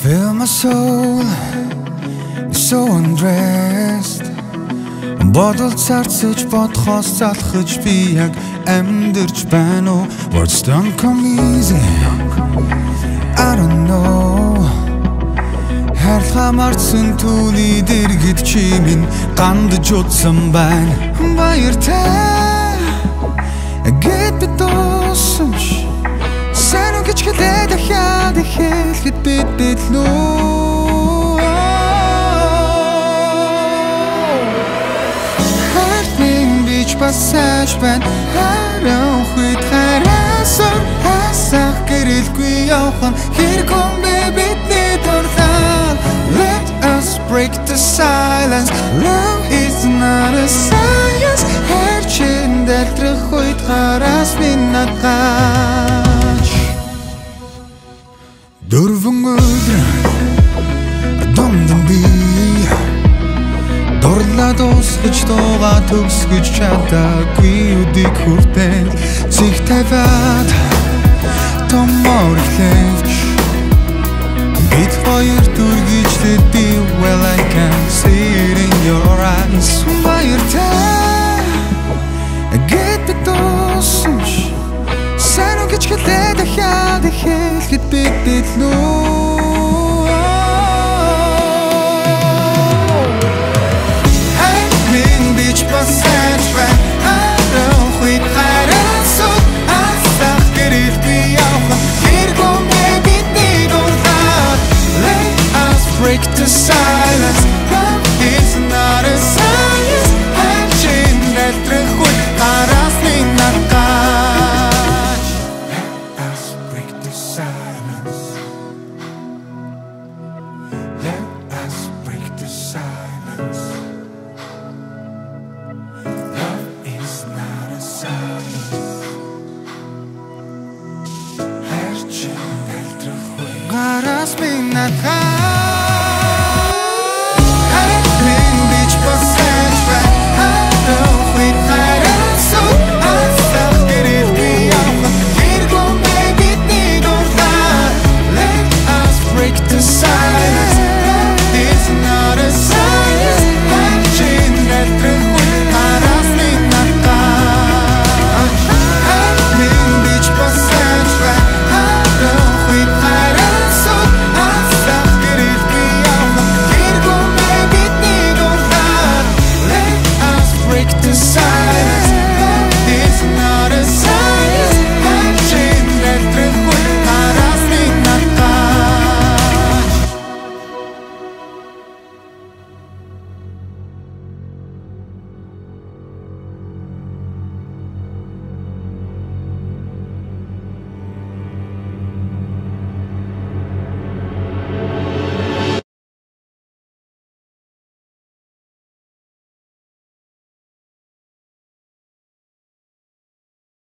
Feel my soul is so undressed. Бодол царцж бодхоос залхаж би яг амьдэрч байна уу? Words don't come easy. I don't know. Хайрлахаа марцсан түүний дэргэд чимэн гандж утсан байна. Баяртай гэд би дуусанч сайн уу гэж хэлээд дахиад хэлэхэд бид лөө хартын бич пассаж байна хараа хүйт хараасан хасах гэрэлгүй явхан хэрхэн бэ бидний дурлал Let us break the silence Love is not a science хэрчэн дэлтрэх хүйт хараас минатгаач Дөрвөн өдөр дундан би дурлаад дуусгаж дуугаа төгсгөж чадаагүй үдик хүртэл цэг тавиад томор ихлээч бид хоёр дүргийчтэй би well I can see it in your eyes Баяртай гэд би дуусанч сайн уу гэж хэлээд дахиад хэлэхэд бид лөө